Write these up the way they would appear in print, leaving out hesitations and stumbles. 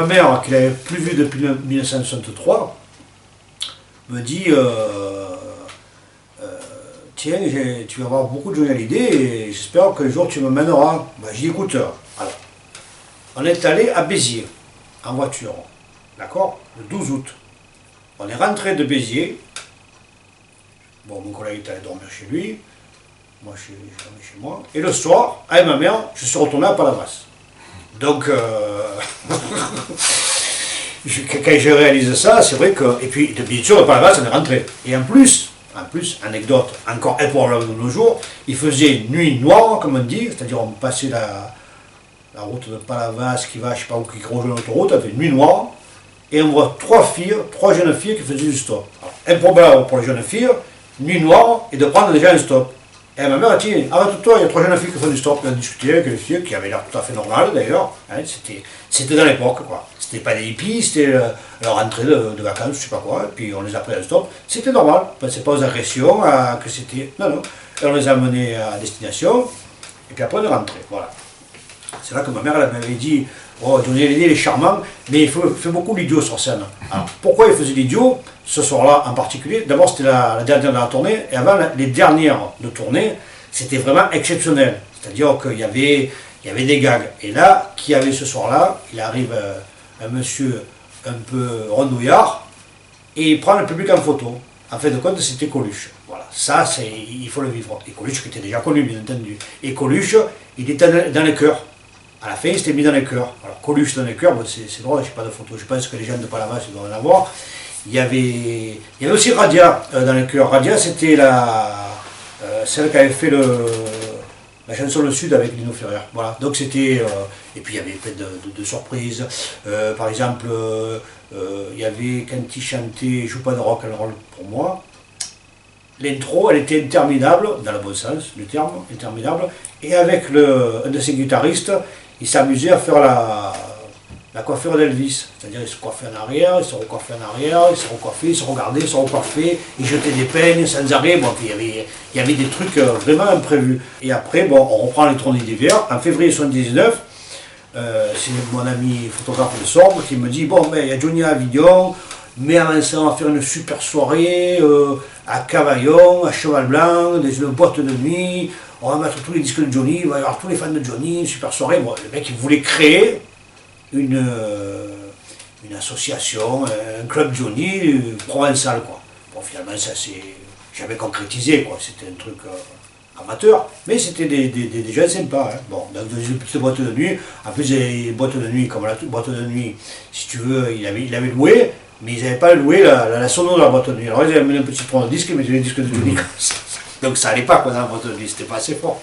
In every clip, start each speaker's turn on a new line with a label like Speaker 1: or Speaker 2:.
Speaker 1: ma mère, qui l'avait plus vu depuis 1963, me dit tiens, tu vas avoir beaucoup de Johnny Hallyday et j'espère qu'un jour tu me mèneras. Ben, j'ai dit écoute, alors, on est allé à Béziers en voiture, d'accord, le 12 août. On est rentré de Béziers. Bon, mon collègue est allé dormir chez lui, moi je suis dormi chez moi. Et le soir, avec ma mère, je suis retourné à Palavas. Donc, quand je réalise ça, c'est vrai que. Et puis, bien sûr, de Palavas, on est rentré. Et en plus, anecdote encore improbable de nos jours, il faisait nuit noire, comme on dit, c'est-à-dire on passait la route de Palavas qui va, je sais pas où, qui rejoint l'autoroute, avec nuit noire, et on voit trois jeunes filles qui faisaient du stop. Alors, improbable pour les jeunes filles, nuit noire, et de prendre déjà un stop. Et ma mère a dit, arrête-toi, il y a trois jeunes filles qui font du stop. On a discuté avec les filles, qui avaient l'air tout à fait normales d'ailleurs. Hein, c'était dans l'époque, quoi. C'était pas des hippies, c'était leur entrée de vacances, je sais pas quoi. Et puis on les a pris à un stop. C'était normal. On ne pensait pas aux agressions, que c'était. Non, non. Et on les a amenés à destination. Et puis après on est rentré. Voilà. C'est là que ma mère elle m'avait dit, oh, Johnny Hallyday, il est charmant, mais il fait beaucoup l'idiot sur scène. Alors, pourquoi il faisait l'idiot, ce soir-là en particulier? D'abord, c'était la dernière de la tournée, et avant les dernières de tournée, c'était vraiment exceptionnel. C'est-à-dire qu'il y avait des gags. Et là, qui avait ce soir-là, il arrive un monsieur un peu rondouillard, et il prend le public en photo. En fait de compte, c'était Coluche. Voilà, ça, il faut le vivre. Et Coluche, qui était déjà connu, bien entendu. Et Coluche, il était dans les chœurs. À la fin, il s'était mis dans les chœurs. Alors, Coluche dans les chœurs, bon, c'est drôle, je n'ai pas de photo. Je pense que les gens de Palavas, ils doivent en avoir. Il y avait aussi Radia dans les chœurs. Radia, c'était celle qui avait fait la chanson Le Sud avec Lino Ferrer. Voilà, donc c'était. Et puis il y avait plein de surprises. Par exemple, il y avait quand il chantait Joue pas de rock and roll pour moi. L'intro, elle était interminable, dans le bon sens du terme, interminable. Et avec un de ses guitaristes, il s'amusait à faire la coiffure d'Elvis. C'est-à-dire, il se coiffait en arrière, il se recoiffait en arrière, il se recoiffait, il se regardait, il se recoiffait, il jetait des peignes sans arrêt. Bon, puis il y avait des trucs vraiment imprévus. Et après, bon, on reprend les tournées d'hiver. En février 1979, c'est mon ami photographe de Sorbe qui me dit, bon, ben, il y a Johnny à Avignon, mais avant ça, on va faire une super soirée à Cavaillon, à Cheval Blanc, dans une boîte de nuit. On va mettre tous les disques de Johnny, il va y avoir tous les fans de Johnny, une super soirée. Bon, le mec, il voulait créer une association, un club Johnny provençal, quoi. Bon, finalement, ça s'est jamais concrétisé, quoi. C'était un truc amateur, mais c'était des gens sympas. Hein. Bon, dans une petite boîte de nuit. En plus, les boîtes de nuit, comme la boîte de nuit, si tu veux, il avait loué, mais ils n'avaient pas loué la sono de la boîte de nuit. Alors, ils avaient mis un petit tourne-disque, ils mettaient les disques de Johnny comme ça. Donc ça n'allait pas, quoi, dans la boîte de nuit, c'était pas assez fort.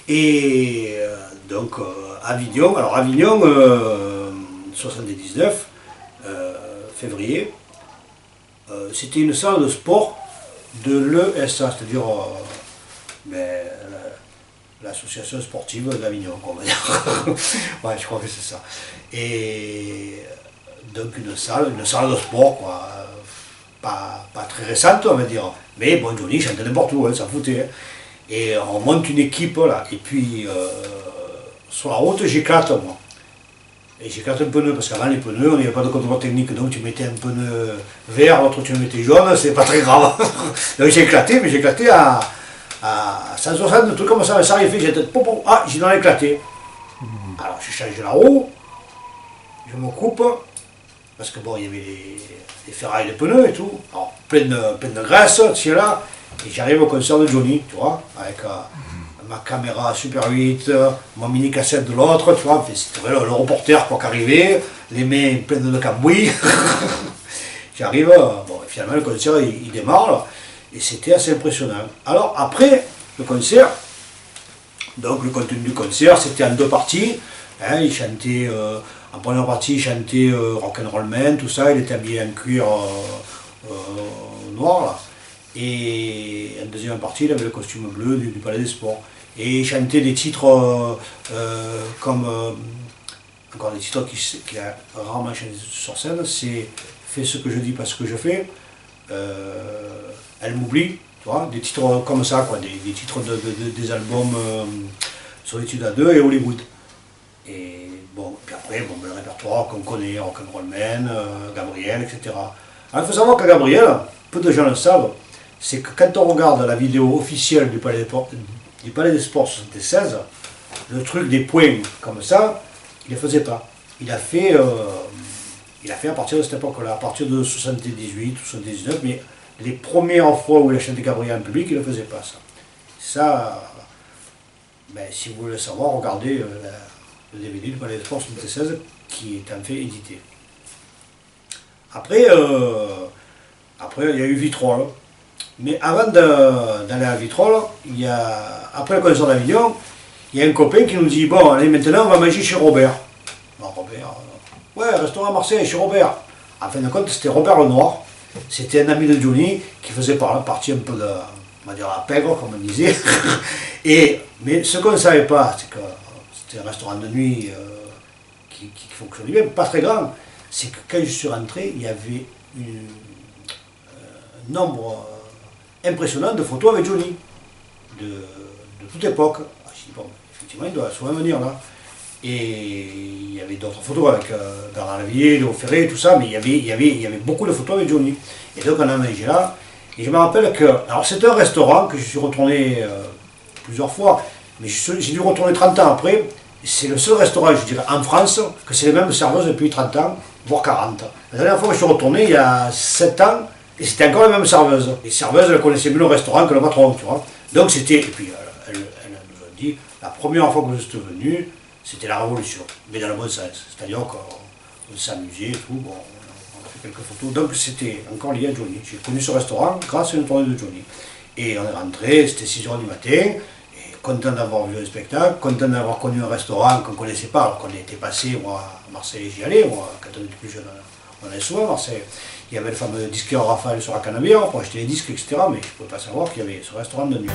Speaker 1: Et donc, Avignon, alors Avignon, 79, février, c'était une salle de sport de l'ESA, c'est-à-dire l'association sportive d'Avignon, on va dire. Ouais, je crois que c'est ça. Et donc une salle de sport, quoi, pas très récente, on va dire. Mais bon, Johnny chantait n'importe où, hein, ça foutait. Hein. Et on monte une équipe, là, et puis sur la route, j'éclate, moi. Et j'éclate un pneu, parce qu'avant les pneus, on n'avait pas de contrôle technique, donc tu mettais un pneu vert, l'autre tu le mettais jaune, c'est pas très grave. Donc j'ai éclaté, mais j'ai éclaté à 160, un truc comme ça, ça arrivait, j'étais j'ai dans l'éclaté. Alors je change la roue, je me coupe, parce que bon, il y avait les ferrailles de pneus et tout, alors plein de graisse, tu sais là, et j'arrive au concert de Johnny, tu vois, avec ma caméra Super 8, mon mini cassette de l'autre, tu vois, c'était le reporter quoi qu'arrivait, les mains pleines de cambouis. J'arrive, bon, finalement le concert il démarre, là, et c'était assez impressionnant. Alors après le concert, donc le contenu du concert c'était en deux parties, hein, il chantait, en première partie il chantait Rock'n'Roll Man, tout ça, il était habillé en cuir noir, là. Et en deuxième partie, il avait le costume bleu du Palais des Sports. Et il chantait des titres comme, encore des titres qu'il a rarement chanté sur scène, c'est « Fais ce que je dis, pas ce que je fais »,« Elle m'oublie », tu vois, des titres comme ça, quoi, des titres des albums Solitude à deux et Hollywood. Et bon, puis après, bon, le répertoire restaurants qu'on connaît, Rock'n'Rollman, Gabriel, etc. Alors il faut savoir que Gabriel, peu de gens le savent, c'est que quand on regarde la vidéo officielle du Palais des Sports 76, le truc des points comme ça, il ne le faisait pas. Il a fait à partir de cette époque-là, à partir de 78, 79, mais les premières fois où il a chanté Gabriel en public, il ne faisait pas ça. Ça, ben, si vous voulez le savoir, regardez le DVD du Palais des Sports 76 qui est en fait édité. Après, il y a eu Vitrolles. Mais avant d'aller à Vitrolles, après le concert d'Avignon, il y a un copain qui nous dit « Bon, allez, maintenant on va manger chez Robert. » Bon, Robert, ouais, restaurant à Marseille, chez Robert. En fin de compte, c'était Robert Lenoir. C'était un ami de Johnny qui faisait partie un peu de, on va dire, la pègre, comme on disait. Mais ce qu'on ne savait pas, c'est que c'était un restaurant de nuit qui fonctionnait bien, pas très grand. C'est que quand je suis rentré, il y avait un nombre impressionnant de photos avec Johnny, de toute époque. Ah, je dis, bon, effectivement, il doit souvent venir là. Et il y avait d'autres photos avec Bernard Lavilliers, Léo Ferré, tout ça, mais il y avait beaucoup de photos avec Johnny. Et donc on a mangé là. Et je me rappelle que, alors c'est un restaurant que je suis retourné plusieurs fois, mais j'ai dû retourner 30 ans après. C'est le seul restaurant, je dirais, en France, que c'est les mêmes serveuses depuis 30 ans, voire 40. La dernière fois que je suis retourné, il y a 7 ans, et c'était encore les mêmes serveuses. Les serveuses, elles connaissaient mieux le restaurant que le patron, tu vois. Donc c'était, et puis elles nous ont dit, la première fois que je suis venu, c'était la révolution, mais dans le bon sens. C'est-à-dire qu'on s'amusait et tout, bon, on a fait quelques photos. Donc c'était encore lié à Johnny. J'ai connu ce restaurant grâce à une tournée de Johnny. Et on est rentré, c'était 6h du matin, et content d'avoir vu le spectacle, content d'avoir connu un restaurant qu'on ne connaissait pas, alors qu'on était passé, moi à Marseille j'y allais, moi quand on était plus jeune, on allait souvent à Marseille. Il y avait le fameux disqueur Raphaël sur la Canabière pour acheter les disques, etc. Mais je ne pouvais pas savoir qu'il y avait ce restaurant de nuit.